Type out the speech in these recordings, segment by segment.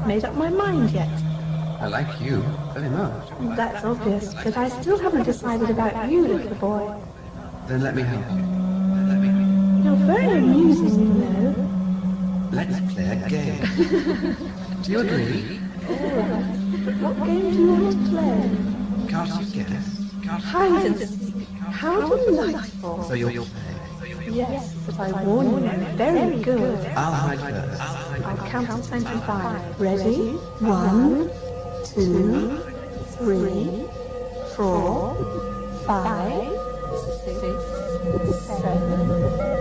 made up my mind yet. I like you very much. That's obvious, but I still haven't decided about you, little boy. Then let me help you. You're very amusing, you know. Let's play a game. Do you agree? All right. But what game do you want to play? Can't you guess? Hide and seek. How delightful. So you'll play. Yes, but I warn you, very good. I'll hide first. I'll count to 25. Ready? 1, 2, 3, 4, 5, 6, 7,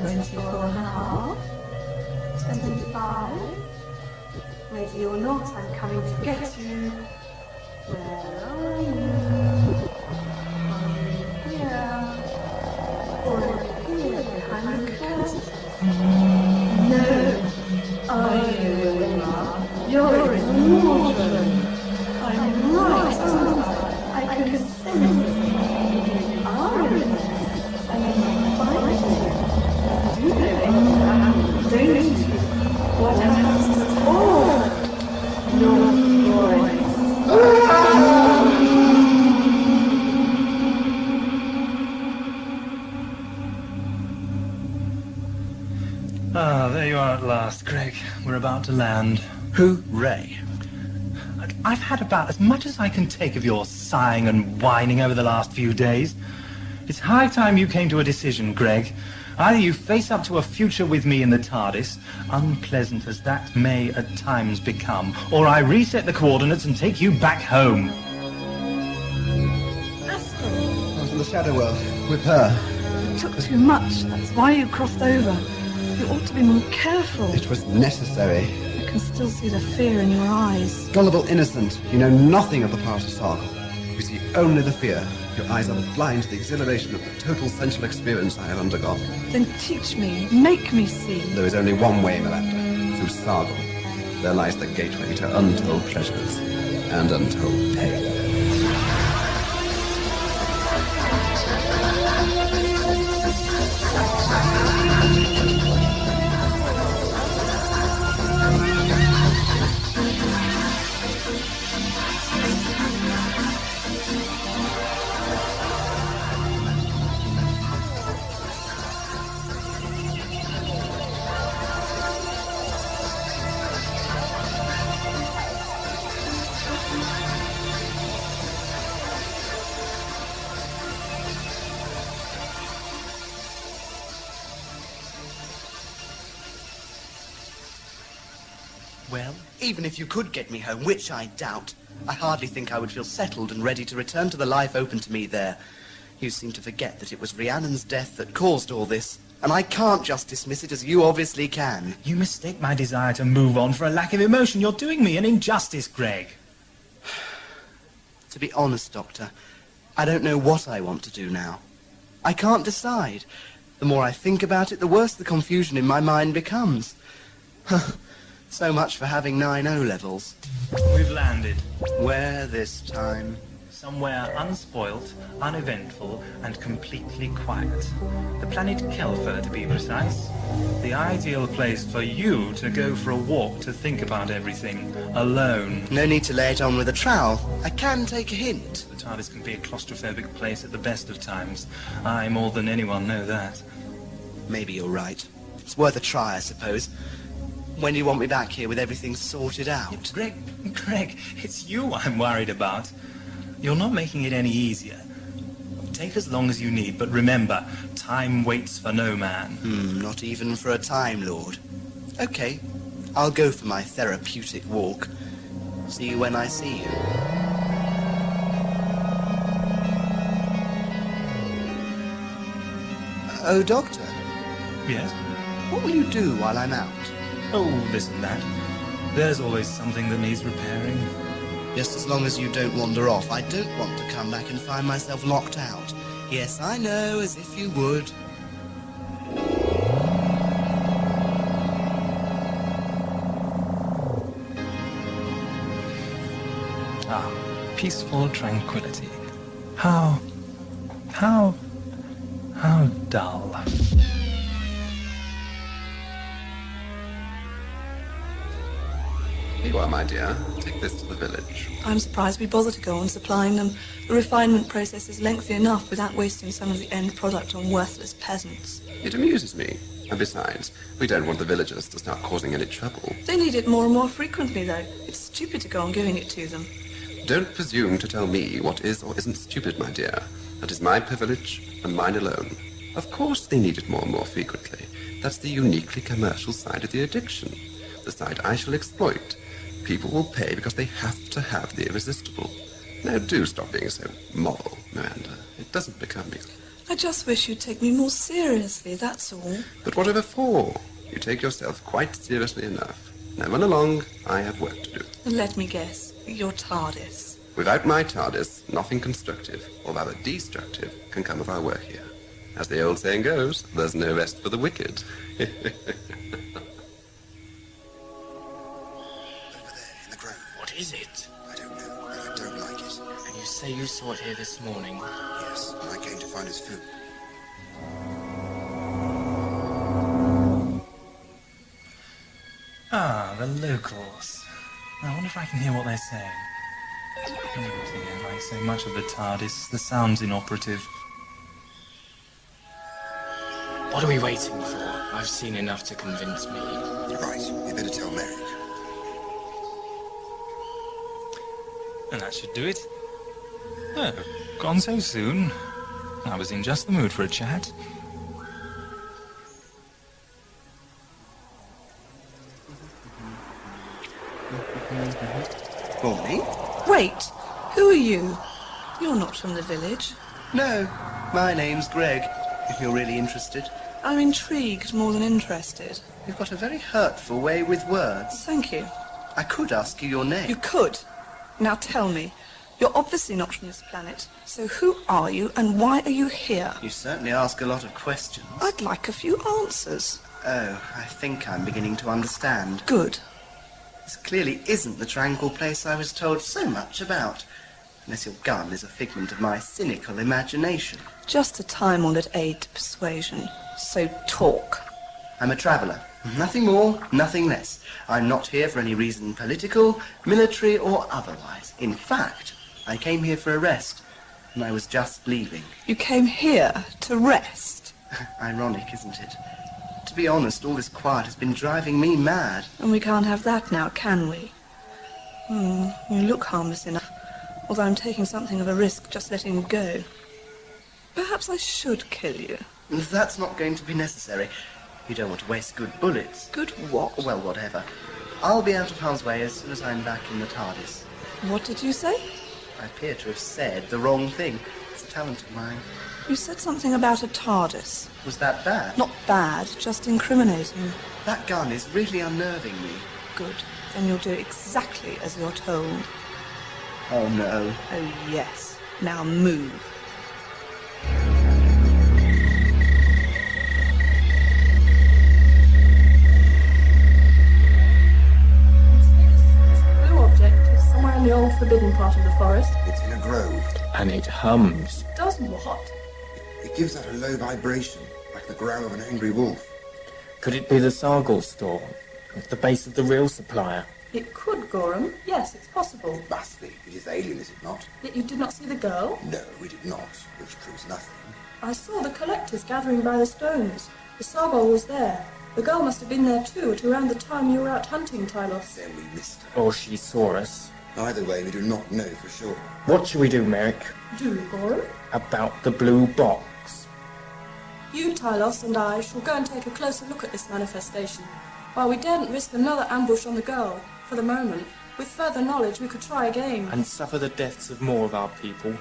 24 and a half, 25. Ready or not, I'm coming to get you. Where are you? Are you here? Or are you here behind the curtain? No. Are you Wilma? You're in the wardrobe. I'm right, aren't I can sense it. You are in there. And I'm fighting. You know anything happens, don't you? What happens to all your boys? Ah, there you are at last, Greg. We're about to land. Hooray. I've had about as much as I can take of your sighing and whining over the last few days. It's high time you came to a decision, Greg. Either you face up to a future with me in the TARDIS, unpleasant as that may at times become, or I reset the coordinates and take you back home. Askran, I was in the shadow world with her. it took too much. That's why you crossed over. You ought to be more careful. It was necessary. I can still see the fear in your eyes. Gullible innocent, you know nothing of the past of Sargol. You see only the fear. Your eyes are blind to the exhilaration of the total sensual experience I have undergone. Then teach me, make me see. There is only one way, Miranda, through Sargol. There lies the gateway to untold pleasures and untold pain. Well, even if you could get me home, which I doubt, I hardly think I would feel settled and ready to return to the life open to me there. You seem to forget that it was Rhiannon's death that caused all this, and I can't just dismiss it as you obviously can. You mistake my desire to move on for a lack of emotion. You're doing me an injustice, Greg. To be honest, Doctor, I don't know what I want to do now. I can't decide. The more I think about it, the worse the confusion in my mind becomes. So much for having 9 O-levels. We've landed. Where this time? Somewhere unspoilt, uneventful, and completely quiet. The planet Kelfer, to be precise. The ideal place for you to go for a walk to think about everything, alone. No need to lay it on with a trowel. I can take a hint. The TARDIS can be a claustrophobic place at the best of times. I, more than anyone, know that. Maybe you're right. It's worth a try, I suppose. When do you want me back here with everything sorted out? Greg, it's you I'm worried about. You're not making it any easier. Take as long as you need, but remember, time waits for no man. Not even for a Time Lord. Okay, I'll go for my therapeutic walk. See you when I see you. Oh, Doctor. Yes? What will you do while I'm out? Oh, this and that. There's always something that needs repairing. Just as long as you don't wander off. I don't want to come back and find myself locked out. Yes, I know, as if you would. Ah, peaceful tranquility. How dull. Here you are, my dear. Take this to the village. I'm surprised we bother to go on supplying them. The refinement process is lengthy enough without wasting some of the end product on worthless peasants. It amuses me. And besides, we don't want the villagers to start causing any trouble. They need it more and more frequently, though. It's stupid to go on giving it to them. Don't presume to tell me what is or isn't stupid, my dear. That is my privilege and mine alone. Of course they need it more and more frequently. That's the uniquely commercial side of the addiction. The side I shall exploit. People will pay because they have to have the irresistible. Now do stop being so moral, Miranda. It doesn't become me. I just wish you'd take me more seriously, that's all. But whatever for? You take yourself quite seriously enough. Now run along, I have work to do. And let me guess, your TARDIS. Without my TARDIS, nothing constructive, or rather destructive, can come of our work here. As the old saying goes, there's no rest for the wicked. Over there, in the grove. What is it? I don't know, but I don't like it. And you say you saw it here this morning? Yes, and I came to find us food. Ah, the locals. I wonder if I can hear what they're saying. Like so much of the TARDIS, the sound's inoperative. What are we waiting for? I've seen enough to convince me. Right, you better tell Merrick. And that should do it. Oh, gone so soon. I was in just the mood for a chat. For me? Wait, who are you? You're not from the village. No, my name's Greg, if you're really interested. I'm intrigued more than interested. You've got a very hurtful way with words. Thank you. I could ask you your name. You could. Now tell me. You're obviously not from this planet, so who are you and why are you here? You certainly ask a lot of questions. I'd like a few answers. Oh, I think I'm beginning to understand. Good. This clearly isn't the tranquil place I was told so much about. Unless your gun is a figment of my cynical imagination. Just a time-honoured aid to persuasion. So talk. I'm a traveller. Nothing more, nothing less. I'm not here for any reason political, military, or otherwise. In fact, I came here for a rest, and I was just leaving. You came here to rest. Ironic, isn't it? To be honest, all this quiet has been driving me mad. And we can't have that now, can we? You look harmless enough, although I'm taking something of a risk just letting you go. Perhaps I should kill you. That's not going to be necessary. You don't want to waste good bullets. Good what? Well, whatever. I'll be out of harm's way as soon as I'm back in the TARDIS. What did you say? I appear to have said the wrong thing. It's a talent of mine. You said something about a TARDIS. Was that bad? Not bad, just incriminating. That gun is really unnerving me. Good. Then you'll do exactly as you're told. Oh, no. Oh, yes. Now move. This blue object is somewhere in the old forbidden part of the forest. It's in a grove. And it hums. Does what? It gives out a low vibration, like the growl of an angry wolf. Could it be the Sargol store? At the base of the real supplier? It could, Gorham. Yes, it's possible. It must be. It is alien, is it not? Yet you did not see the girl? No, we did not, which proves nothing. I saw the collectors gathering by the stones. The Sargol was there. The girl must have been there too at around the time you were out hunting, Tylos. Then we missed her. Or she saw us? Either way, we do not know for sure. What shall we do, Merrick? Do, Gorham? About the blue box? You, Tylos, and I shall go and take a closer look at this manifestation. While we daren't risk another ambush on the girl, for the moment, with further knowledge we could try again. And suffer the deaths of more of our people?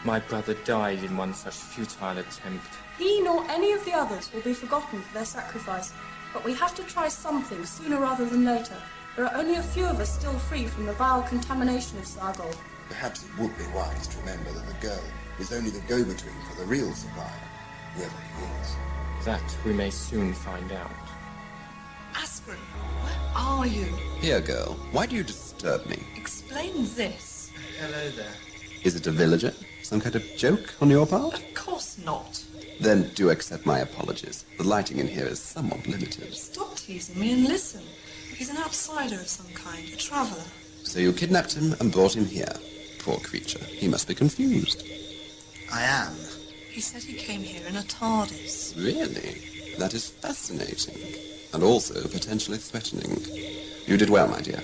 My brother died in one such futile attempt. He nor any of the others will be forgotten for their sacrifice, but we have to try something sooner rather than later. There are only a few of us still free from the vile contamination of Sargol. Perhaps it would be wise to remember that the girl is only the go-between for the real supplier, whoever he is. That we may soon find out. Askran, where are you? Here, girl, why do you disturb me? Explain this. Hello there. Is it a villager? Some kind of joke on your part? Of course not. Then do accept my apologies. The lighting in here is somewhat limited. Stop teasing me and listen. He's an outsider of some kind, a traveller. So you kidnapped him and brought him here. Poor creature. He must be confused. I am. He said he came here in a TARDIS. Really? That is fascinating. And also potentially threatening. You did well, my dear.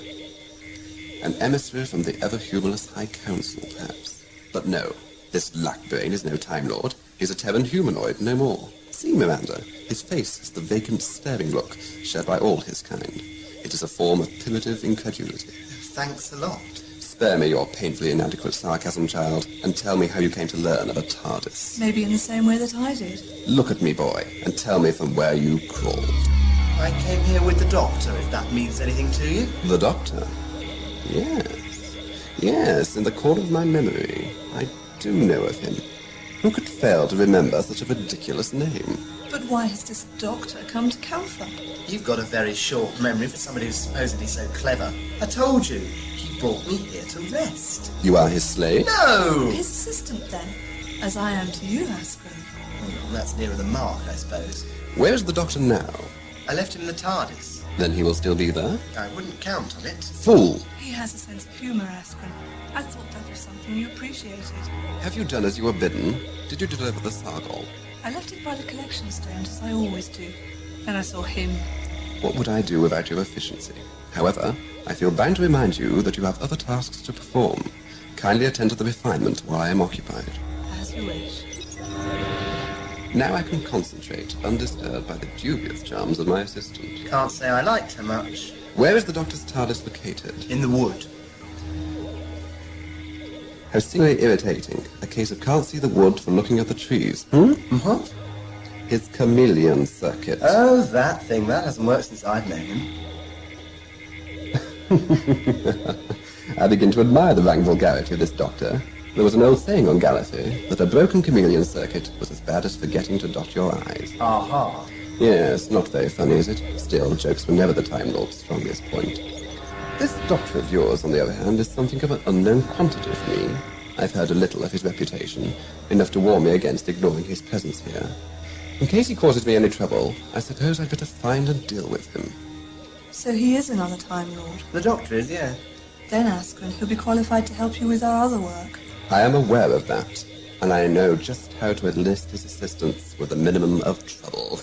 An emissary from the ever-humorless High Council, perhaps. But no, this Lackbrain is no Time Lord. He's a Terran humanoid, no more. See, Miranda, his face has the vacant staring look shared by all his kind. It is a form of primitive incredulity. Thanks a lot. Spare me your painfully inadequate sarcasm, child, and tell me how you came to learn of a TARDIS. Maybe in the same way that I did. Look at me, boy, and tell me from where you crawled. I came here with the doctor, if that means anything to you. The Doctor? Yes. Yes, in the corner of my memory. I do know of him. Who could fail to remember such a ridiculous name? But why has this doctor come to Kelfer? You've got a very short memory for somebody who's supposedly so clever. I told you, he brought me here to rest. You are his slave? No! His assistant, then, as I am to you, Askran. Well, that's nearer the mark, I suppose. Where is the Doctor now? I left him in the TARDIS. Then he will still be there? I wouldn't count on it. Fool! He has a sense of humour, Askran. I thought that was something you appreciated. Have you done as you were bidden? Did you deliver the Sargol? I left it by the collection stones, as I always do. Then I saw him. What would I do without your efficiency? However, I feel bound to remind you that you have other tasks to perform. Kindly attend to the refinement while I am occupied. As you wish. Now I can concentrate, undisturbed by the dubious charms of my assistant. Can't say I liked her much. Where is the Doctor's TARDIS located? In the wood. How singularly irritating. A case of can't see the wood for looking at the trees. What? His chameleon circuit. Oh, that thing. That hasn't worked since I've known him. I begin to admire the rank vulgarity of this Doctor. There was an old saying on Gallifrey that a broken chameleon circuit was as bad as forgetting to dot your I's. Aha. Yes, not very funny, is it? Still, jokes were never the Time Lord's strongest point. This Doctor of yours, on the other hand, is something of an unknown quantity for me. I've heard a little of his reputation, enough to warn me against ignoring his presence here. In case he causes me any trouble, I suppose I'd better find and deal with him. So he is another Time Lord. The doctor is, yeah. Then, Askran, he'll be qualified to help you with our other work. I am aware of that, and I know just how to enlist his assistance with a minimum of trouble.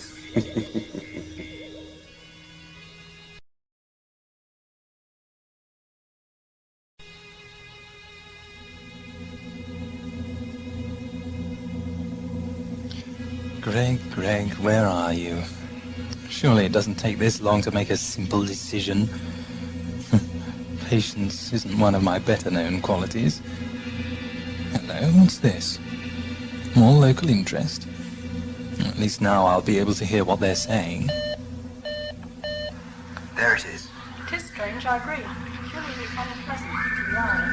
Greg, where are you? Surely it doesn't take this long to make a simple decision. Patience isn't one of my better-known qualities. Hello, what's this? More local interest? At least now I'll be able to hear what they're saying. There it is. It is strange, I agree. Surely unpleasant to the eye.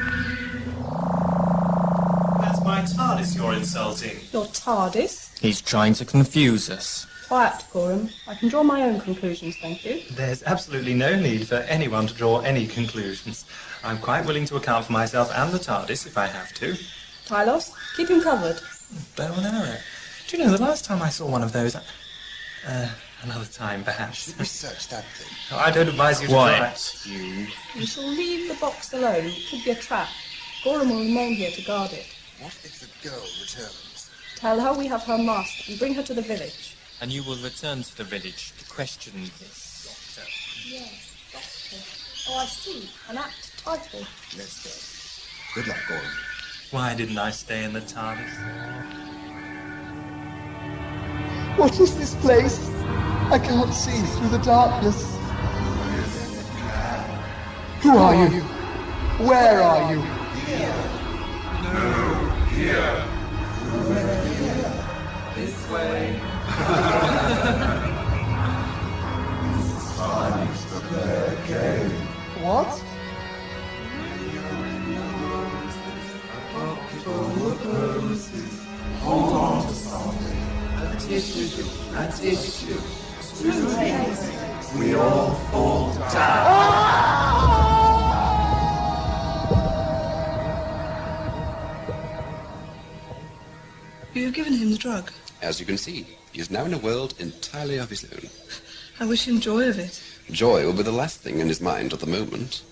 That's my TARDIS you're insulting. Your TARDIS? He's trying to confuse us. Quiet, Decorum. I can draw my own conclusions, thank you. There's absolutely no need for anyone to draw any conclusions. I'm quite willing to account for myself and the TARDIS if I have to. Tylos, keep him covered. Bow and arrow. Do you know, the last time I saw one of those... another time, perhaps. Should we search that thing? I don't advise you to try. Quiet, you. You shall leave the box alone. It could be a trap. Gorham will remain here to guard it. What if the girl returns? Tell her we have her mask and bring her to the village. And you will return to the village to question this doctor. Yes, doctor. Oh, I see. An apt title. Let's go. Good luck, Gordon. Why didn't I stay in the TARDIS? What is this place? I can't see through the darkness. Who are you? Where are you? What? You have given him the drug. As you can see, he is now in a world entirely of his own. I wish him joy of it. Joy will be the last thing in his mind at the moment.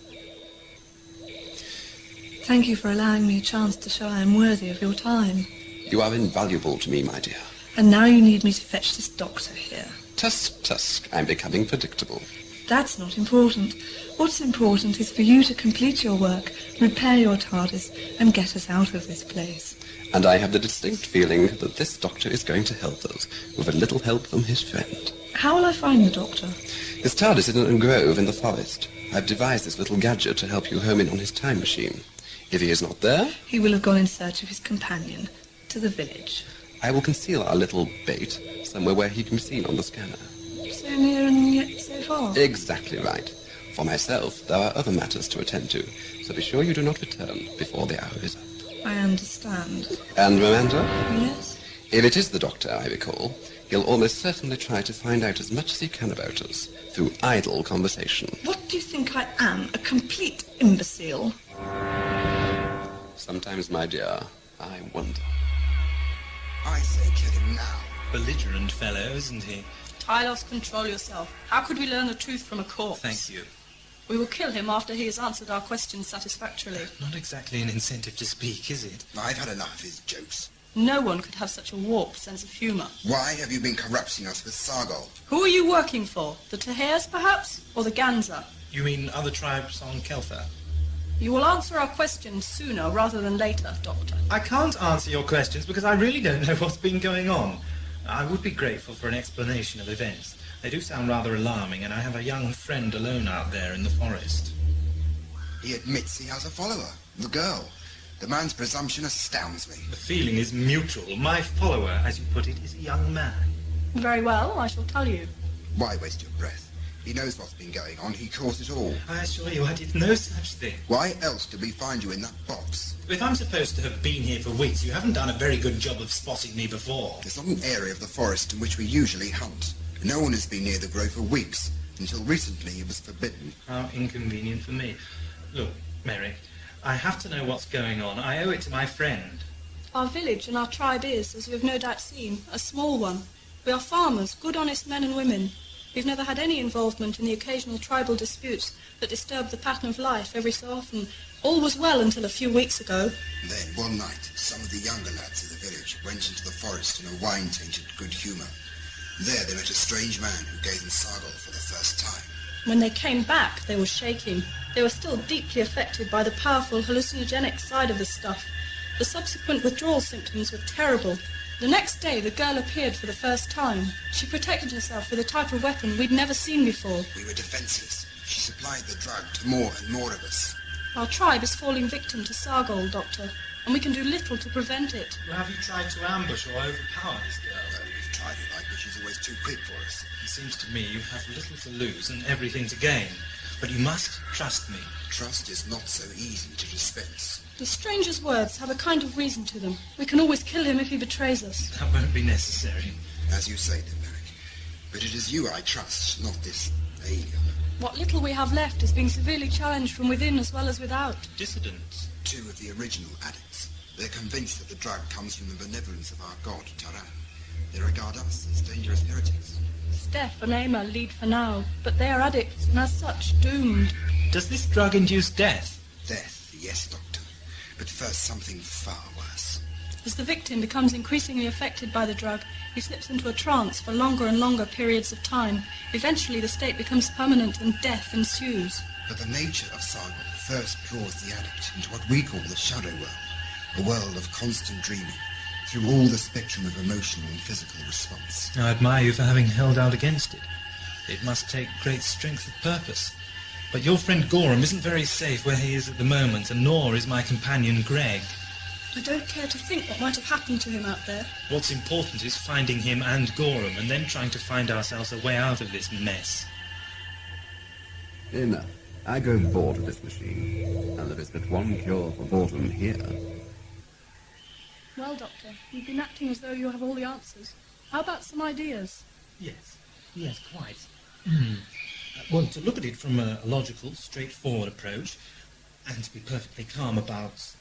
Thank you for allowing me a chance to show I am worthy of your time. You are invaluable to me, my dear. And now you need me to fetch this doctor here. Tusk, Tusk, I'm becoming predictable. That's not important. What's important is for you to complete your work, repair your TARDIS, and get us out of this place. And I have the distinct feeling that this doctor is going to help us, with a little help from his friend. How will I find the doctor? His TARDIS is in a grove in the forest. I've devised this little gadget to help you home in on his time machine. If he is not there, He will have gone in search of his companion, to the village. I will conceal our little bait somewhere where he can be seen on the scanner. So near and yet so far. Exactly right. For myself, there are other matters to attend to, so be sure you do not return before the hour is up. I understand. And Miranda? Yes? If it is the doctor, I recall, he'll almost certainly try to find out as much as he can about us, through idle conversation. What do you think I am? A complete imbecile? Sometimes, my dear, I wonder. I say kill him now. Belligerent fellow, isn't he? Tylos, control yourself. How could we learn the truth from a corpse? Thank you. We will kill him after he has answered our questions satisfactorily. Not exactly an incentive to speak, is it? I've had enough of his jokes. No one could have such a warped sense of humour. Why have you been corrupting us with Sargol? Who are you working for? The Tahairs, perhaps? Or the Ganza? You mean other tribes on Kelfer? You will answer our questions sooner rather than later, Doctor. I can't answer your questions because I really don't know what's been going on. I would be grateful for an explanation of events. They do sound rather alarming, and I have a young friend alone out there in the forest. He admits he has a follower, the girl. The man's presumption astounds me. The feeling is mutual. My follower, as you put it, is a young man. Very well, I shall tell you. Why waste your breath? He knows what's been going on. He caused it all. I assure you I did no such thing. Why else did we find you in that box? If I'm supposed to have been here for weeks, you haven't done a very good job of spotting me before. It's not an area of the forest in which we usually hunt. No one has been near the grove for weeks. Until recently it was forbidden. How inconvenient for me. Look, Mary, I have to know what's going on. I owe it to my friend. Our village and our tribe is, as you have no doubt seen, a small one. We are farmers, good honest men and women. We've never had any involvement in the occasional tribal disputes that disturb the pattern of life every so often. All was well until a few weeks ago. Then, one night, some of the younger lads of the village went into the forest in a wine-tainted good humour. There they met a strange man who gave them Sargol for the first time. When they came back, they were shaking. They were still deeply affected by the powerful hallucinogenic side of the stuff. The subsequent withdrawal symptoms were terrible. The next day, the girl appeared for the first time. She protected herself with a type of weapon we'd never seen before. We were defenceless. She supplied the drug to more and more of us. Our tribe is falling victim to Sargol, Doctor, and we can do little to prevent it. Well, have you tried to ambush or overpower this girl? Well, we've tried it like, but she's always too quick for us. It seems to me you have little to lose and everything to gain. But you must trust me. Trust is not so easy to dispense. The stranger's words have a kind of reason to them. We can always kill him if he betrays us. That won't be necessary. As you say, then, Merrick. But it is you I trust, not this alien. What little we have left is being severely challenged from within as well as without. Dissidents. Two of the original addicts. They're convinced that the drug comes from the benevolence of our god, Taran. They regard us as dangerous heretics. Steph and Ama lead for now, but they are addicts and as such doomed. Does this drug induce death? Death, yes, Doctor. But first something far worse. As the victim becomes increasingly affected by the drug, he slips into a trance for longer and longer periods of time. Eventually the state becomes permanent and death ensues. But the nature of Sargol first draws the addict into what we call the shadow world, a world of constant dreaming, through all the spectrum of emotional and physical response. I admire you for having held out against it. It must take great strength of purpose. But your friend Gorham isn't very safe where he is at the moment, and nor is my companion Greg. I don't care to think what might have happened to him out there. What's important is finding him and Gorham, and then trying to find ourselves a way out of this mess. Enough. I grow bored of this machine, and there is but one cure for boredom here. Well, Doctor, you've been acting as though you have all the answers. How about some ideas? Yes, quite. Well, to look at it from a logical, straightforward approach, and to be perfectly calm about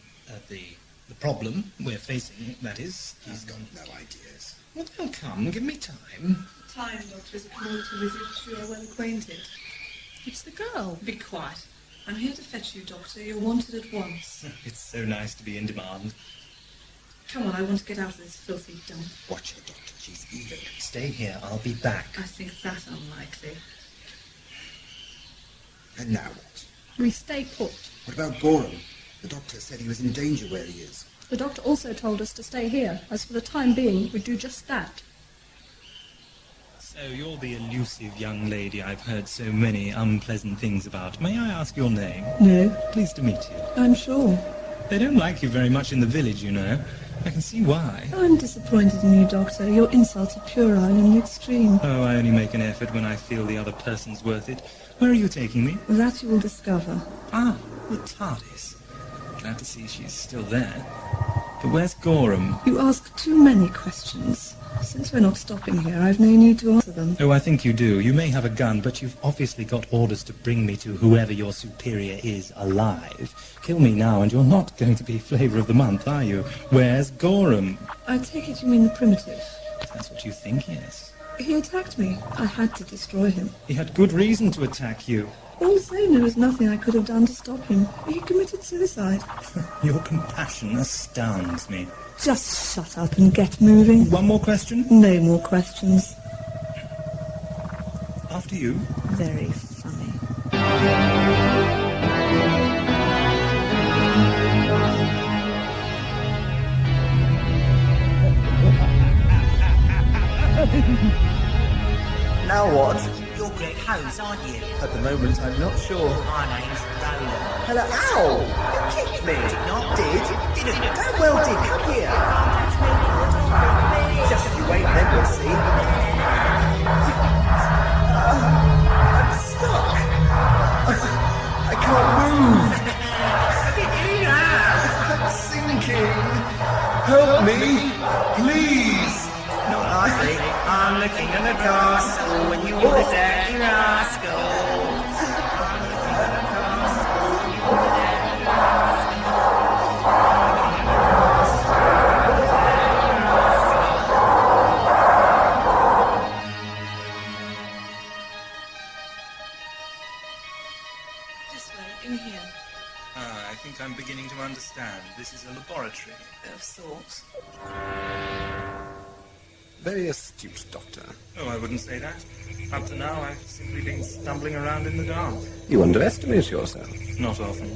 the The problem we're facing, that is... He's got no ideas. Well, they'll come. Give me time. Time, Doctor, is a commodity with which you are well acquainted. It's the girl. Be quiet. I'm here to fetch you, Doctor. You're wanted at once. It's so nice to be in demand. Come on, I want to get out of this filthy dump. Watch her, Doctor. She's evil. Stay here. I'll be back. I think that unlikely. And now what? We stay put. What about Gorham? The doctor said he was in danger where he is. The doctor also told us to stay here, as for the time being, we'd do just that. So you're the elusive young lady I've heard so many unpleasant things about. May I ask your name? No, Pleased to meet you. I'm sure. They don't like you very much in the village, you know. I can see why. I'm disappointed in you, Doctor. Your insults are puerile in the extreme. Oh, I only make an effort when I feel the other person's worth it. Where are you taking me? That you will discover. Ah, the TARDIS. Glad to see she's still there. But where's Gorham? You ask too many questions. Since we're not stopping here, I've no need to answer them. Oh, I think you do. You may have a gun, but you've obviously got orders to bring me to whoever your superior is alive. Kill me now, and you're not going to be flavour of the month, are you? Where's Gorham? I take it you mean the primitive. If that's what you think, yes. He attacked me. I had to destroy him. He had good reason to attack you. All the same, there was nothing I could have done to stop him. He committed suicide. Your compassion astounds me. Just shut up and get moving. One more question? No more questions. After you. Very funny. Now what? You're Greg Holmes, aren't you? At the moment, I'm not sure. My name's Roland. Hello, ow! You kicked me! Did? Didn't? Damn well did. Come here. Just you wait, then we'll see. I'm stuck. I can't move. I'm sinking. Help me, please. Not likely. I'm the king of the castle when you want to deck your rascal. This way, in here. Ah, I think I'm beginning to understand. This is a laboratory. Of sorts. Very astute, Doctor. Oh, I wouldn't say that. Up to now, I've simply been stumbling around in the dark. You underestimate yourself. Not often.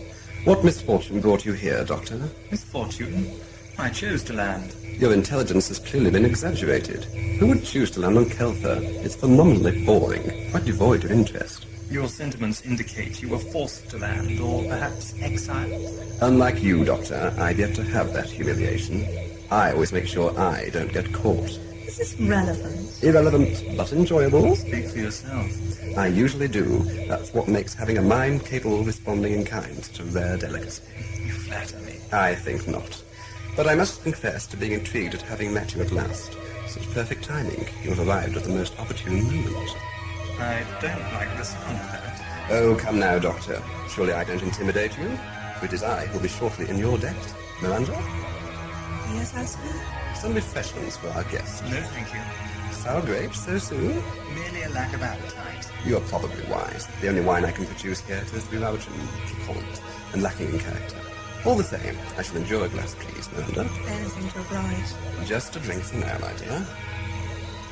What misfortune brought you here, Doctor? Misfortune. I chose to land. Your intelligence has clearly been exaggerated. Who would choose to land on Kelfer? It's phenomenally boring, quite devoid of interest. Your sentiments indicate you were forced to land, or perhaps exiled. Unlike you, Doctor, I've yet to have that humiliation. I always make sure I don't get caught. Is this relevant? Irrelevant, but enjoyable. Speak for yourself. I usually do. That's what makes having a mind capable of responding in kind such a rare delicacy. You flatter me. I think not. But I must confess to being intrigued at having met you at last. Such perfect timing. You have arrived at the most opportune moment. I don't like the sound of that. Oh, come now, Doctor. Surely I don't intimidate you? For it is I who will be shortly in your debt. Miranda? Yes, Askran? Some refreshments for our guest. No, thank you. Sour grapes so soon? Merely a lack of appetite. You are probably wise. The only wine I can produce here is to be rather piquant and lacking in character. All the same, I shall enjoy a glass, please, Miranda. Anything to oblige. Just a drink for now, my dear.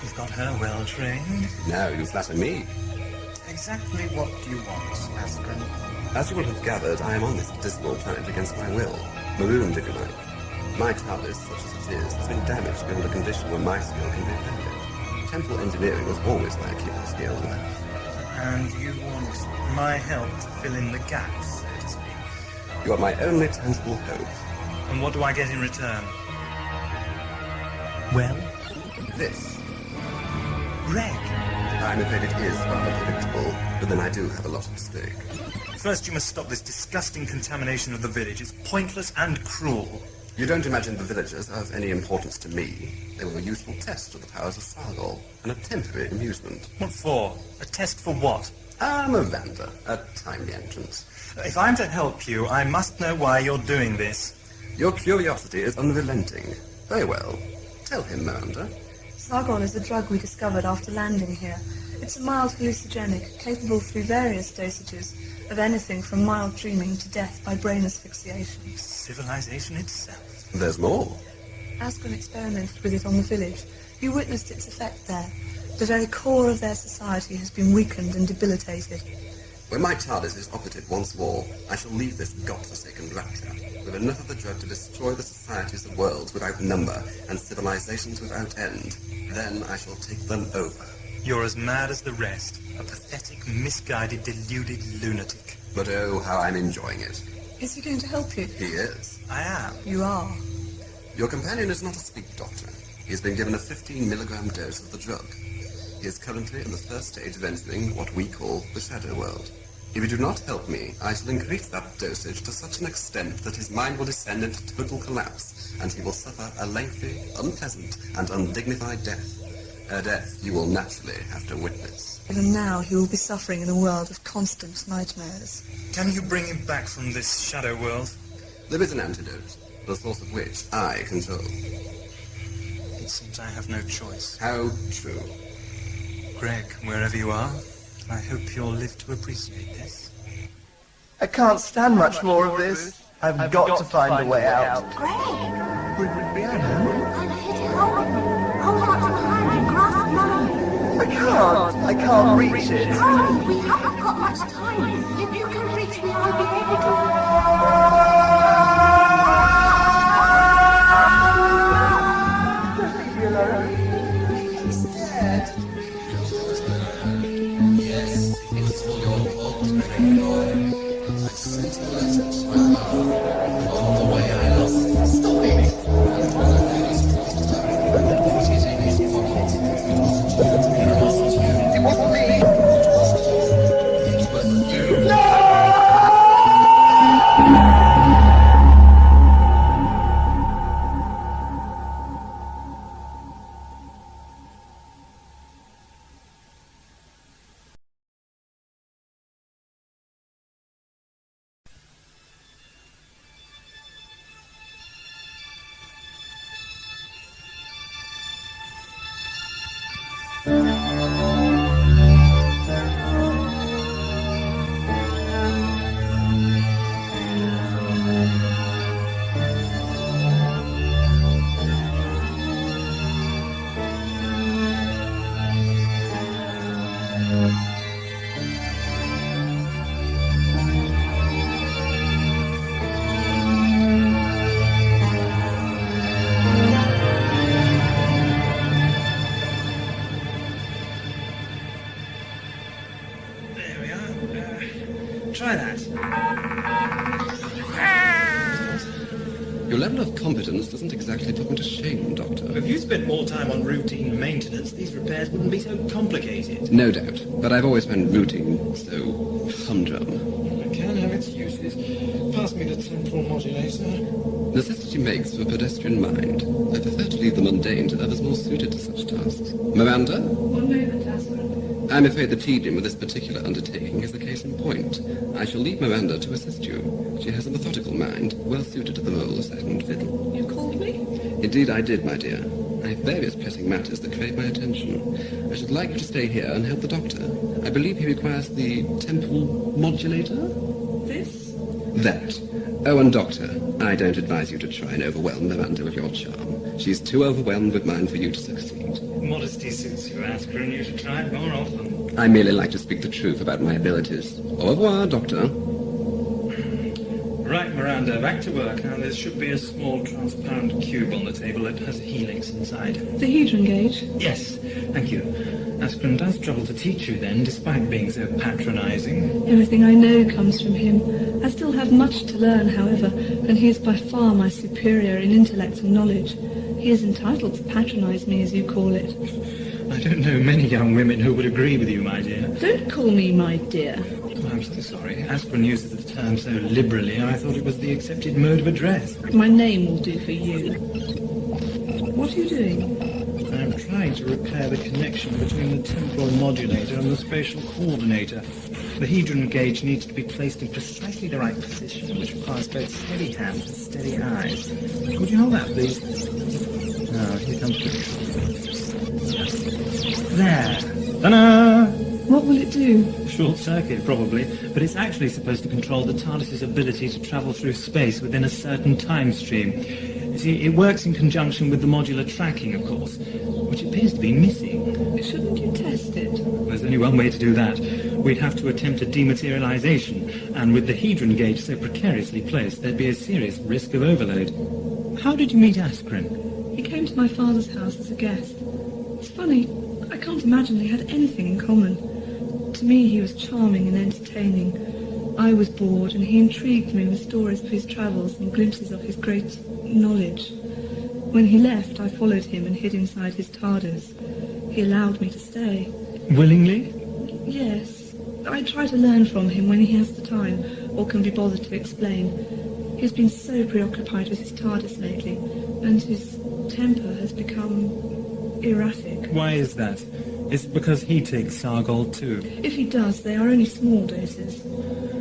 You've got her well trained. Now you flatter me. Exactly what do you want, Askran? As you will have gathered, I am on this dismal planet against my will. Marooned, if you like. My TARDIS, such as it is, has been damaged beyond a condition where my skill can be effective. Temple engineering was always my Achilles heel. And you want my help to fill in the gaps, so to speak. You are my only tangible hope. And what do I get in return? Well? This. Greg. I'm afraid it is rather predictable, but then I do have a lot at stake. First, you must stop this disgusting contamination of the village. It's pointless and cruel. You don't imagine the villagers are of any importance to me. They were a useful test of the powers of Sargol, and a temporary amusement. What for? A test for what? Miranda, a timely entrance. If I'm to help you, I must know why you're doing this. Your curiosity is unrelenting. Very well. Tell him, Miranda. Sargol is a drug we discovered after landing here. It's a mild hallucinogenic, capable through various dosages of anything from mild dreaming to death by brain asphyxiation. Civilization itself. There's more. Askran experimented with it on the village. You witnessed its effect there. The very core of their society has been weakened and debilitated. When my TARDIS is operated once more, I shall leave this godforsaken rapture with enough of the drug to destroy the societies of worlds without number and civilizations without end. Then I shall take them over. You're as mad as the rest. A pathetic, misguided, deluded lunatic. But oh, how I'm enjoying it. Is he going to help you? He is. I am. You are. Your companion is not a sleep doctor. He has been given a 15-milligram dose of the drug. He is currently in the first stage of entering what we call the shadow world. If you do not help me, I shall increase that dosage to such an extent that his mind will descend into total collapse, and he will suffer a lengthy, unpleasant, and undignified death. A death you will naturally have to witness. Even now he will be suffering in a world of constant nightmares. Can you bring him back from this shadow world? There is an antidote, the source of which I control. It seems I have no choice. How true. Greg, wherever you are, I hope you'll live to appreciate this. I can't stand much more of this. I've got to find a way out. Greg! Rhiannon? I'm here to help. Hold on to the hand and grasp mine. I can't reach it. Hurry, we haven't got much time. If you can reach me, I'll be able to... Yes, it's your fault, boy. I sent a letter to my mother. On the way I lost. Stop it! And when I noticed it was done, put it in his pocket. It wasn't you. It wasn't me. It wasn't you. No! Try that. Your level of competence doesn't exactly put me to shame, Doctor. If you spent more time on routine maintenance, these repairs wouldn't be so complicated. No doubt, but I've always found routine so humdrum. It can have its uses. Pass me the temporal modulator. Necessity makes for a pedestrian mind. I prefer to leave the mundane to others more suited to such tasks. Miranda? One moment, Askran. I'm afraid the tedium of this particular undertaking is the case in point. I shall leave Miranda to assist you. She has a methodical mind, well suited to the role of second fiddle. You called me? Indeed I did, my dear. I have various pressing matters that crave my attention. I should like you to stay here and help the doctor. I believe he requires the temporal modulator? This? That. Oh, and Doctor, I don't advise you to try and overwhelm Miranda with your charm. She's too overwhelmed with mine for you to succeed. Modesty suits you, Askran. You should try it more often. I merely like to speak the truth about my abilities. Au revoir, Doctor. Right, Miranda, back to work. Now, there should be a small transparent cube on the table that has a helix inside. The hedron gauge? Yes, thank you. Askran does trouble to teach you then, despite being so patronizing. Everything I know comes from him. I still have much to learn, however, and he is by far my superior in intellect and knowledge. He is entitled to patronize me, as you call it. I don't know many young women who would agree with you, my dear. Don't call me my dear. I'm so sorry. Askran uses the term so liberally, I thought it was the accepted mode of address. My name will do for you. What are you doing? I am trying to repair the connection between the temporal modulator and the spatial coordinator. The hedron gauge needs to be placed in precisely the right position, which requires both steady hands and steady eyes. Would you hold that, please? Now, here comes the... There! Ta-da! What will it do? Short circuit, probably, but it's actually supposed to control the TARDIS's ability to travel through space within a certain time stream. You see, it works in conjunction with the modular tracking, of course, which appears to be missing. Shouldn't you test it? There's only one way to do that. We'd have to attempt a dematerialization, and with the hedron gauge so precariously placed, there'd be a serious risk of overload. How did you meet Askran? He came to my father's house as a guest. It's funny, I can't imagine they had anything in common. To me, he was charming and entertaining. I was bored, and he intrigued me with stories of his travels and glimpses of his great knowledge. When he left, I followed him and hid inside his TARDIS. He allowed me to stay. Willingly? Yes. I try to learn from him when he has the time, or can be bothered to explain. He's been so preoccupied with his TARDIS lately, and his temper has become erratic. Why is that? Is it because he takes Sargol too? If he does, they are only small doses.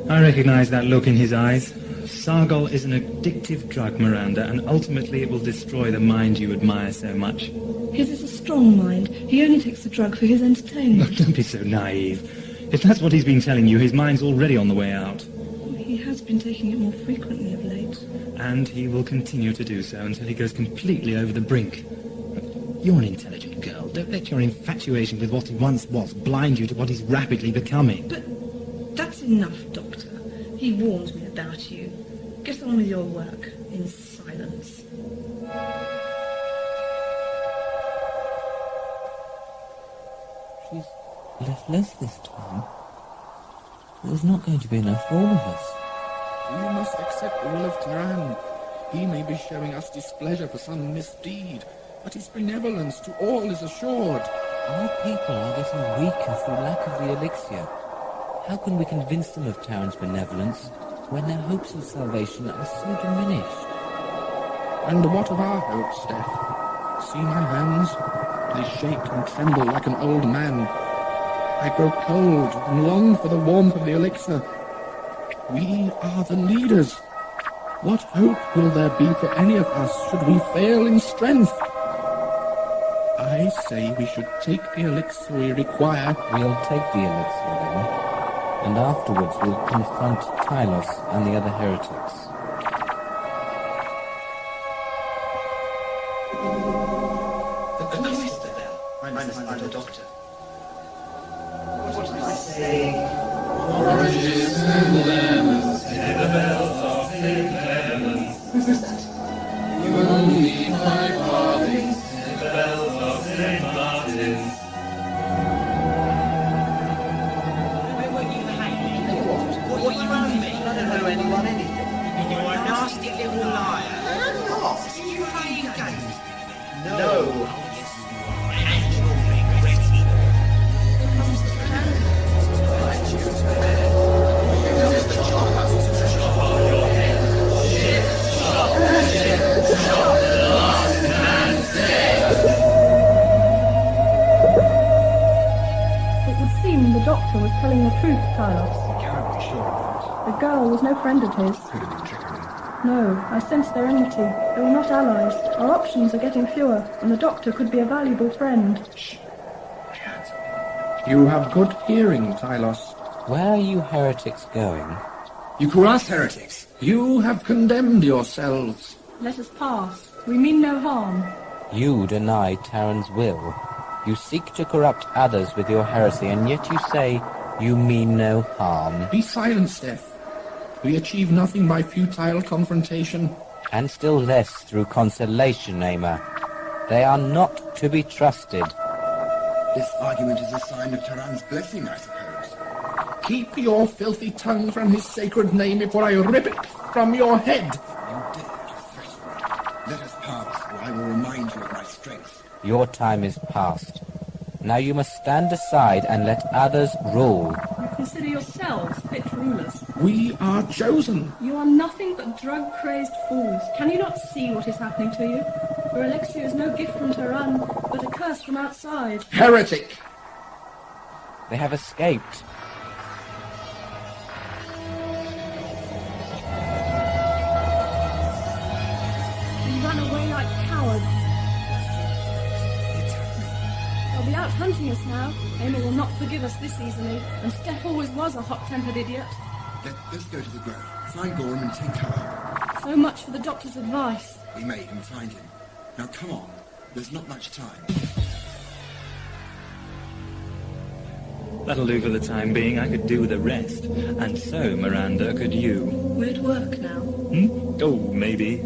I recognize that look in his eyes. Sargol is an addictive drug, Miranda, and ultimately it will destroy the mind you admire so much. His is a strong mind. He only takes the drug for his entertainment. Look, don't be so naive. If that's what he's been telling you, his mind's already on the way out. He has been taking it more frequently of late. And he will continue to do so until he goes completely over the brink. You're an intelligent girl. Don't let your infatuation with what he once was blind you to what he's rapidly becoming. But that's enough, Doctor. He warned me about you. Get on with your work in silence. She's left less this time. There's not going to be enough for all of us. We must accept all of Tehran. He may be showing us displeasure for some misdeed, but his benevolence to all is assured. Our people are getting weaker through lack of the elixir. How can we convince them of Terran's benevolence when their hopes of salvation are so diminished? And what of our hopes, Steph? See my hands? They shake and tremble like an old man. I grow cold and long for the warmth of the elixir. We are the leaders. What hope will there be for any of us should we fail in strength? I say we should take the elixir we require. We'll take the elixir then, and afterwards we'll confront Tylos and the other heretics. The bell. I must find a doctor. What did I say? Oranges and lemons, hear the bells of St. Clements. Who's that? You only 5 farthings, hear the bells of St. Martin's. What you owe me? I don't know anyone anything. You're a nasty little liar. I'm not. Did you play games? No. And you'll regret it. It would seem the doctor was telling the truth, Tylos. Can't be sure of The girl was no friend of his. that. Could have been trickery. No, I sense their enmity. They were not allies. Our options are getting fewer, and the doctor could be a valuable friend. You have good hearing, Tylos. Where are you heretics going? You call us heretics? You have condemned yourselves. Let us pass. We mean no harm. You deny Terran's will. You seek to corrupt others with your heresy, and yet you say you mean no harm. Be silent, Steph. We achieve nothing by futile confrontation. And still less through conciliation, Aimer. They are not to be trusted. This argument is a sign of Tehran's blessing, I suppose. Keep your filthy tongue from his sacred name before I rip it from your head. You dare to threaten me. Let us pass, or I will remind you of my strength. Your time is past. Now you must stand aside and let others rule. You consider yourselves fit rulers. We are chosen. You are nothing but drug-crazed fools. Can you not see what is happening to you? Her elixir is no gift from Tehran, but a curse from outside. Heretic! They have escaped. They ran away like cowards. They'll be out hunting us now. Emma will not forgive us this easily, and Steph always was a hot-tempered idiot. Let's go to the grove. Find Gorham and take cover. So much for the doctor's advice. We may even find him. Now come on. There's not much time. That'll do for the time being. I could do with a rest. And so, Miranda, could you. Will it work now? Oh, maybe.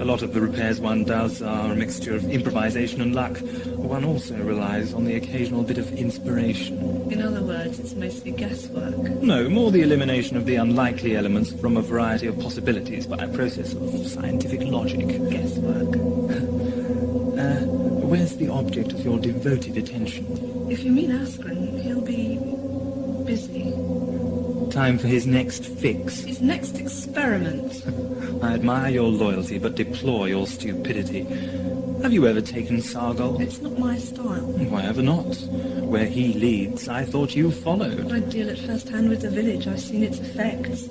A lot of the repairs one does are a mixture of improvisation and luck. One also relies on the occasional bit of inspiration. In other words, it's mostly guesswork. No, more the elimination of the unlikely elements from a variety of possibilities by a process of scientific logic. Guesswork. Where's the object of your devoted attention? If you mean Askran, he'll be busy. Time for his next fix. His next experiment. I admire your loyalty, but deplore your stupidity. Have you ever taken Sargol? It's not my style. Why ever not? Where he leads, I thought you followed. I deal at first hand with the village. I've seen its effects.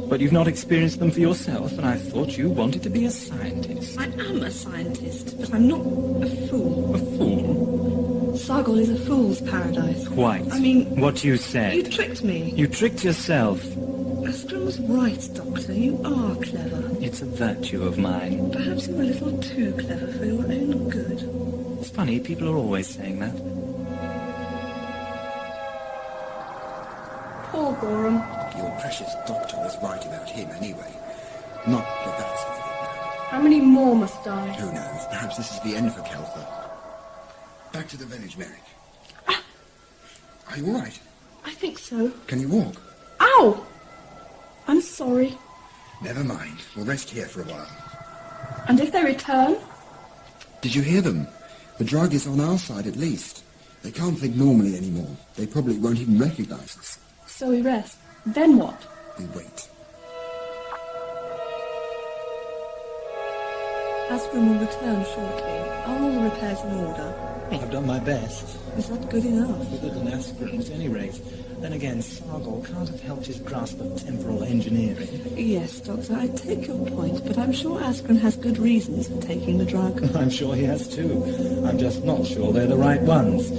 But you've not experienced them for yourself, and I thought you wanted to be a scientist. I am a scientist, but I'm not a fool. A fool? Sargol is a fool's paradise. Quite. I mean... What you said. You tricked me. You tricked yourself. Askran was right, Doctor. You are clever. It's a virtue of mine. Perhaps you're a little too clever for your own good. It's funny, people are always saying that. Poor Gorham. Your precious doctor was right about him anyway. Not that that's of it now. How many more must die? Who knows? Perhaps this is the end for Kelfer. Back to the village, Merrick. Are you all right? I think so. Can you walk? Ow! I'm sorry. Never mind. We'll rest here for a while. And if they return? Did you hear them? The drug is on our side at least. They can't think normally anymore. They probably won't even recognize us. So we rest. Then what? We wait. Askran will return shortly. Are all the repairs in order? I've done my best. Is that good enough? Better than Askran, at any rate. Then again, Sargol can't have helped his grasp of temporal engineering. Yes, Doctor, I take your point, but I'm sure Askran has good reasons for taking the drug. I'm sure he has too. I'm just not sure they're the right ones.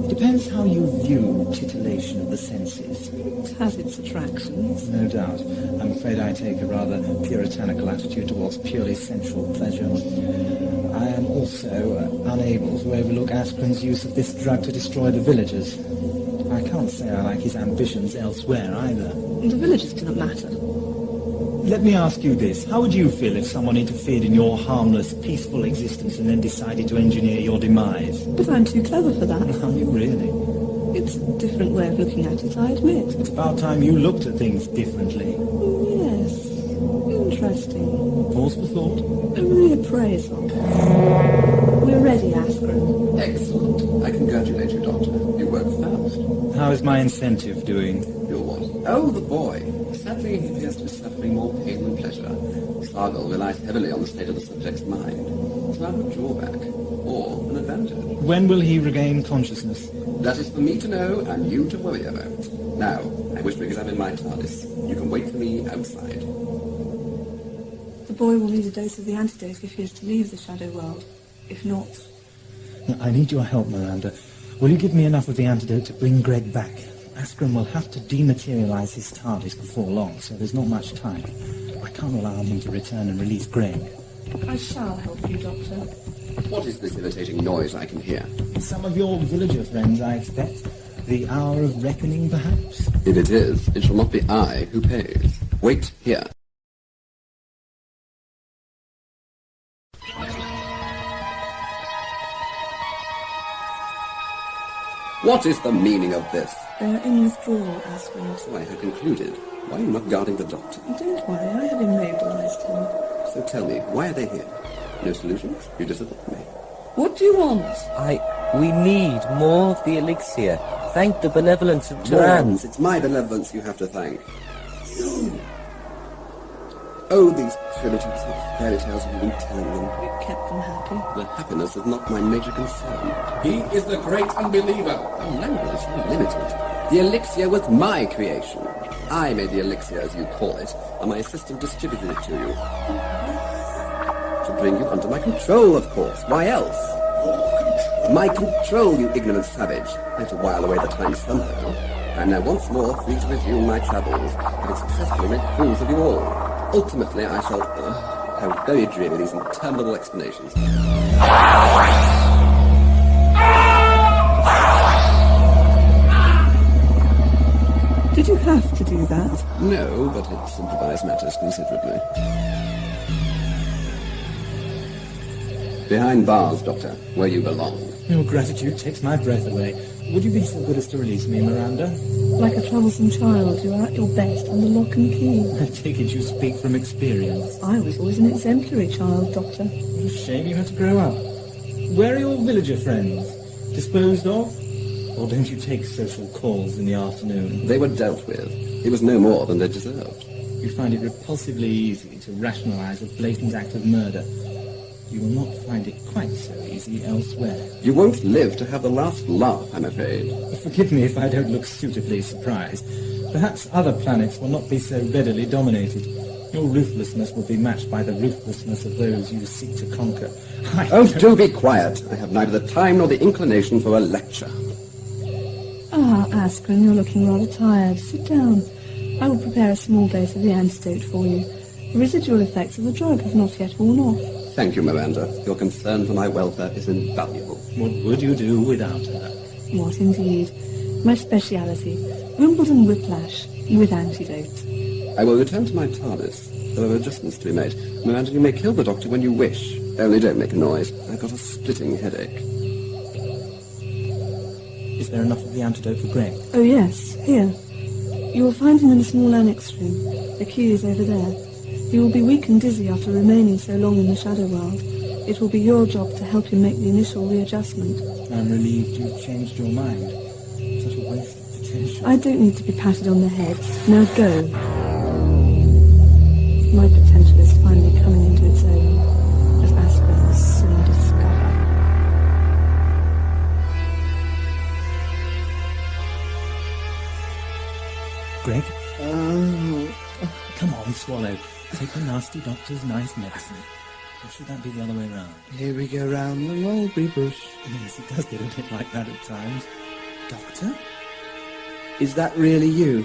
Depends how you view titillation of the senses. It has its attractions. No doubt. I'm afraid I take a rather puritanical attitude towards purely sensual pleasure. I am also unable to overlook Askran's use of this drug to destroy the villagers. I can't say I like his ambitions elsewhere either. The villagers do not matter. Let me ask you this. How would you feel if someone interfered in your harmless, peaceful existence and then decided to engineer your demise? But I'm too clever for that. Are you really? It's a different way of looking at it, I admit. It's about time you looked at things differently. Yes. Interesting. Pause for thought. A reappraisal. We're ready, Askran. Excellent. I congratulate you, Doctor. You work fast. How is my incentive doing? Your what? Oh, the boy. Sadly, he appears to be suffering more pain than pleasure. Sargol relies heavily on the state of the subject's mind. It's not a drawback, or an advantage. When will he regain consciousness? That is for me to know, and you to worry about. Now, I wish to examine my TARDIS. You can wait for me outside. The boy will need a dose of the antidote if he is to leave the shadow world. If not... I need your help, Miranda. Will you give me enough of the antidote to bring Greg back? Askran will have to dematerialize his TARDIS before long, so there's not much time. I can't allow him to return and release Greg. I shall help you, Doctor. What is this irritating noise I can hear? Some of your villager friends, I expect. The hour of reckoning, perhaps? If it is, it shall not be I who pays. Wait here. What is the meaning of this? They're in withdrawal, Askran. So I had concluded. Why are you not guarding the doctor? Don't worry, I have immobilized him. So tell me, why are they here? No solutions? You disappoint me. What do you want? We need more of the elixir. Thank the benevolence of Tehran. It's my benevolence you have to thank. You! Oh, these primitives and fairy tales you've been telling them. It kept them happy. Their happiness is not my major concern. He is the great unbeliever. Your memory is so limited. The elixir was my creation. I made the elixir, as you call it, and my assistant distributed it to you. To bring you under my control, of course. Why else? My control, you ignorant savage. I had to while away the time somehow. I am now once more free to resume my travels, having successfully made fools of you all. Ultimately, I shall... how very dreary these interminable explanations. Did you have to do that? No, but it simplifies matters considerably. Behind bars, Doctor, where you belong. Your gratitude takes my breath away. Would you be so good as to release me, Miranda? Like a troublesome child, you are at your best under lock and key. I take it you speak from experience. I was always an exemplary child, Doctor. What a shame you had to grow up. Where are your villager friends? Disposed of? Or don't you take social calls in the afternoon? They were dealt with. It was no more than they deserved. You find it repulsively easy to rationalize a blatant act of murder. You will not find it quite so easy elsewhere. You won't live to have the last laugh, I'm afraid. Forgive me if I don't look suitably surprised. Perhaps other planets will not be so readily dominated. Your ruthlessness will be matched by the ruthlessness of those you seek to conquer. Do be quiet. I have neither the time nor the inclination for a lecture. Ah, Askran, you're looking rather tired. Sit down. I will prepare a small dose of the antidote for you. The residual effects of the drug have not yet worn off. Thank you, Miranda. Your concern for my welfare is invaluable. What would you do without her? What indeed? My speciality. Wimbledon whiplash with antidote. I will return to my TARDIS. There are adjustments to be made. Miranda, you may kill the Doctor when you wish. Only don't make a noise. I've got a splitting headache. Is there enough of the antidote for Greg? Oh, yes. Here. You will find him in a small annex room. The key is over there. He will be weak and dizzy after remaining so long in the shadow world. It will be your job to help him make the initial readjustment. I'm relieved you've changed your mind. Such a waste of potential. I don't need to be patted on the head. Now go. My potential is finally coming into its own, as Askran will soon discover. Greg? Come on, swallow. Take the nasty doctor's nice medicine. Or should that be the other way round? Here we go round the mulberry bush. Yes, it does get a bit like that at times. Doctor? Is that really you?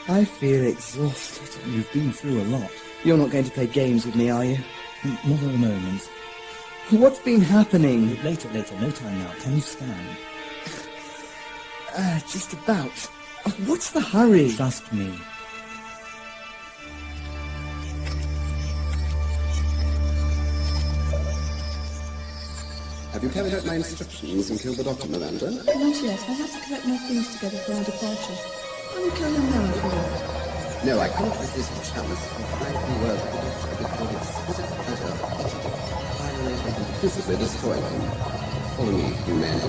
I feel exhausted. You've been through a lot. You're not going to play games with me, are you? Not at the moment. What's been happening? Later. No time now. Can you stand? Just about. What's the hurry? Trust me. Have you carried out my instructions and killed the Doctor, Miranda? Not yet. I have to collect my things together for our departure. I will carry on now if you want. No, I cannot resist the chance of finding the words of the Doctor before the exquisite pleasure of utterly, finally, and conclusively destroying him. Follow me, you men.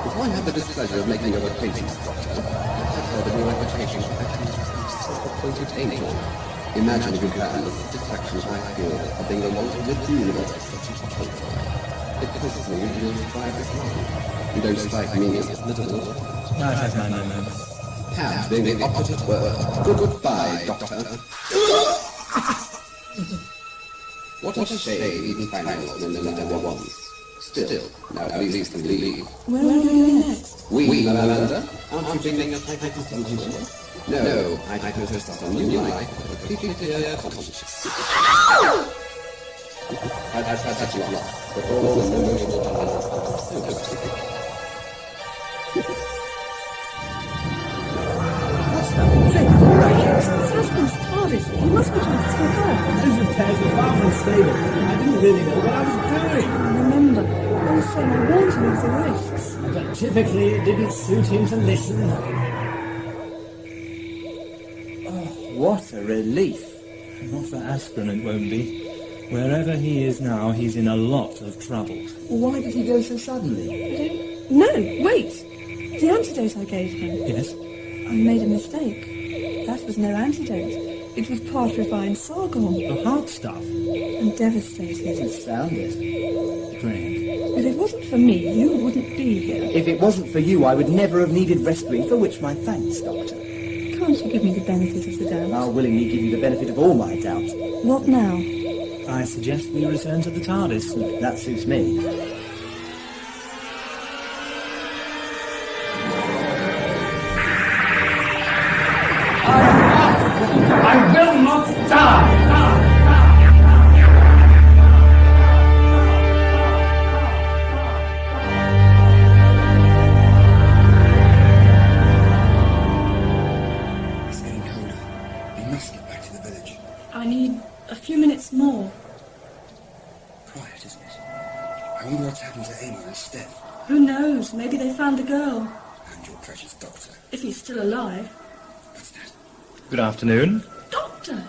Before I have the displeasure of making your acquaintance, Doctor, I have heard of your reputation for acting as a self-appointed angel. Imagine if you can the satisfaction I feel of being the wanton redeemer of such a Kelfer. It pisses me you survive this long. You don't strike me as little. I've had my moments. Have being the opposite word. Goodbye, Doctor. What a shame even finals when there never was. Still, now at least we leave. Where are we going next? We, Miranda, aren't you being a hypothesis? No, I hypothesis a new life, a completely clear conscience. I've had you lost, but all the emotional challenges are so difficult. What's that? It's Askran's TARDIS. He must be trying to take her. Those repairs were far from stable. I didn't really know what I was doing. Remember, also my warning of the risks. But typically it didn't suit him to listen. What a relief. Not for Askran it won't be. Wherever he is now, he's in a lot of trouble. Why did he go so suddenly? No, wait! The antidote I gave him. Yes? I made a mistake. That was no antidote. It was part refined Sargol. The hard stuff. And devastated. It sounded. Greg. If it wasn't for me, you wouldn't be here. If it wasn't for you, I would never have needed rescuing, for which my thanks, Doctor. Can't you give me the benefit of the doubt? I'll willingly give you the benefit of all my doubt. What now? I suggest we return to the TARDIS. That suits me. I will not die! It's getting colder. We must get back to the village. I need a few minutes more. Quiet, isn't it? I wonder what's happened to Amy and Steph. Who knows? Maybe they found the girl. And your precious doctor. If he's still alive. What's that? Good afternoon. Doctor!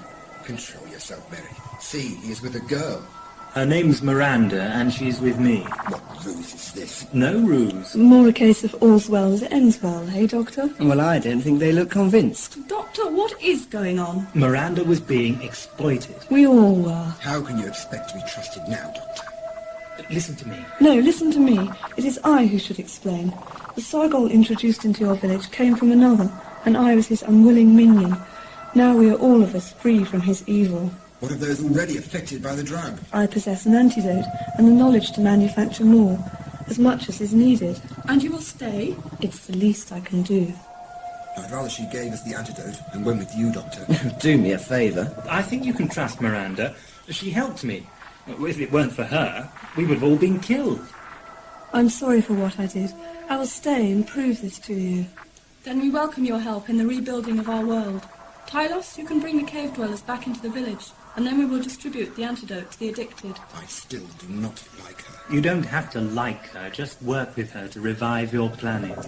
Control yourself, Mary. See, he is with a girl. Her name's Miranda, and she's with me. What ruse is this? No ruse. More a case of all's well that ends well, eh, Doctor? Well, I don't think they look convinced. Doctor, what is going on? Miranda was being exploited. We all were. How can you expect to be trusted now, Doctor? Listen to me. No, listen to me. It is I who should explain. The Sargol introduced into your village came from another, and I was his unwilling minion. Now we are all of us free from his evil. What of those already affected by the drug? I possess an antidote and the knowledge to manufacture more, as much as is needed. And you will stay? It's the least I can do. I'd rather she gave us the antidote and went with you, Doctor. Do me a favour. I think you can trust Miranda. She helped me. If it weren't for her, we would have all been killed. I'm sorry for what I did. I will stay and prove this to you. Then we welcome your help in the rebuilding of our world. Tylos, you can bring the cave dwellers back into the village, and then we will distribute the antidote to the addicted. I still do not like her. You don't have to like her, just work with her to revive your planet.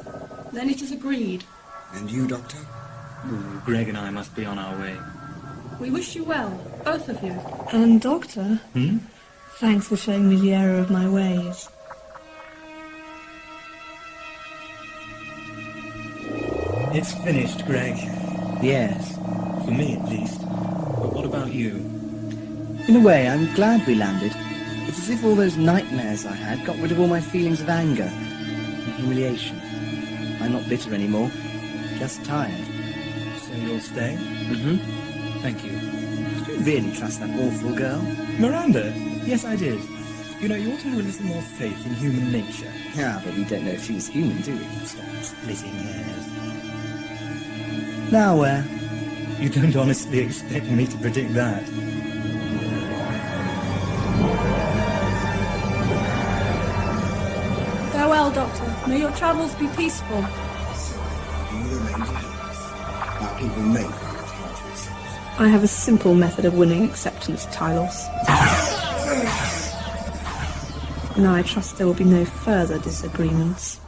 Then it is agreed. And you, Doctor? Ooh, Greg and I must be on our way. We wish you well, both of you. And, Doctor, thanks for showing me the error of my ways. It's finished, Greg. Yes. For me, at least. But what about you? In a way, I'm glad we landed. It's as if all those nightmares I had got rid of all my feelings of anger and humiliation. I'm not bitter anymore, just tired. So you'll stay? Mm-hmm. Thank you. Did you really trust that awful girl? Miranda? Yes, I did. You know, you ought to have a little more faith in human nature. Ah, but we don't know if she's human, do we? Stop splitting hairs. Now where? You don't honestly expect me to predict that. Farewell, Doctor. May your travels be peaceful. So, you remain to help us. Our people may find it hard to accept. I have a simple method of winning acceptance, Tylos. Now I trust there will be no further disagreements.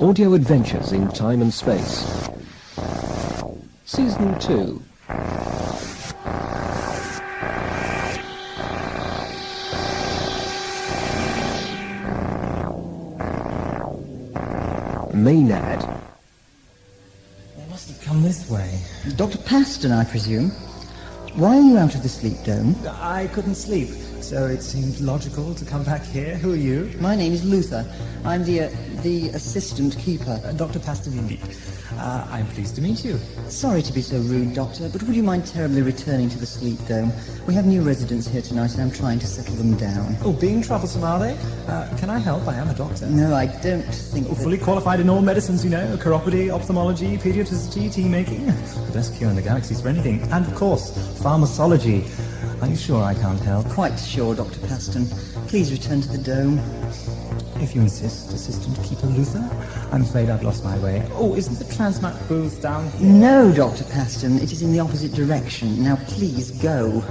Audio Adventures in Time and Space. Season 2. Maynard. They must have come this way. Dr. Paston, I presume. Why are you out of the sleep dome? I couldn't sleep, so it seemed logical to come back here. Who are you? My name is Luther. I'm the assistant keeper. Dr. Pastanini. I'm pleased to meet you. Sorry to be so rude, Doctor, but would you mind terribly returning to the sleep dome? We have new residents here tonight and I'm trying to settle them down. Oh, being troublesome, are they? Can I help? I am a doctor. No, I don't think that... Fully qualified in all medicines, you know. Chiropody, ophthalmology, pediatricity, tea-making. The best cure in the galaxy for anything. And, of course, pharmacology. Are you sure I can't help? Quite sure, Dr. Paston. Please return to the dome. If you insist, Assistant Keeper Luther. I'm afraid I've lost my way. Oh, isn't the transmat booth down here? No, Dr. Paston. It is in the opposite direction. Now, please go.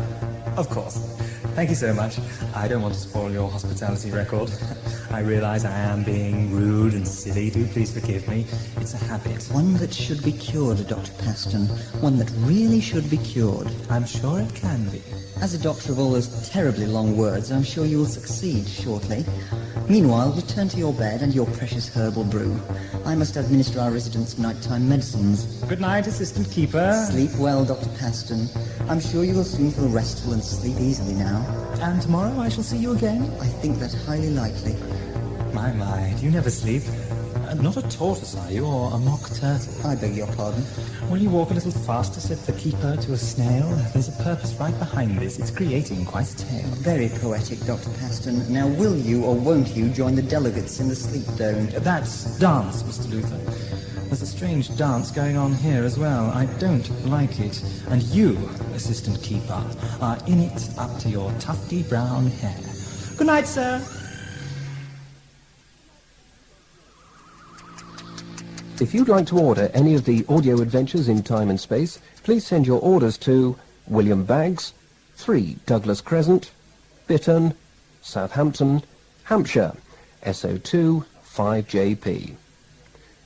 Of course. Thank you so much. I don't want to spoil your hospitality record. I realize I am being rude and silly. Do please forgive me. It's a habit. One that should be cured, Dr. Paston. One that really should be cured. I'm sure it can be. As a doctor of all those terribly long words, I'm sure you will succeed shortly. Meanwhile, return to your bed and your precious herbal brew. I must administer our residents' nighttime medicines. Good night, Assistant Keeper. Sleep well, Dr. Paston. I'm sure you will soon feel restful and sleep easily now. And tomorrow I shall see you again? I think that's highly likely. My, do you never sleep? Not a tortoise, are you, or a mock turtle? I beg your pardon. Will you walk a little faster, said the keeper to a snail? There's a purpose right behind this. It's creating quite a tale. Very poetic, Dr. Paston. Now, will you or won't you join the delegates in the sleep dome? That's dance, Mr. Luther. There's a strange dance going on here as well. I don't like it. And you, Assistant Keeper, are in it up to your tufty brown hair. Good night, sir. If you'd like to order any of the audio adventures in time and space, please send your orders to William Baggs, 3 Douglas Crescent, Bitton, Southampton, Hampshire, SO2 5JP.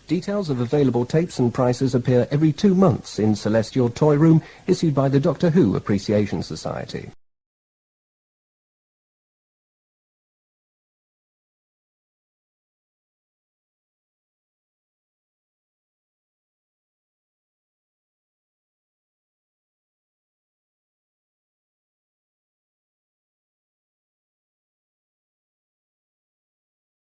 Details of available tapes and prices appear every 2 months in Celestial Toy Room, issued by the Doctor Who Appreciation Society.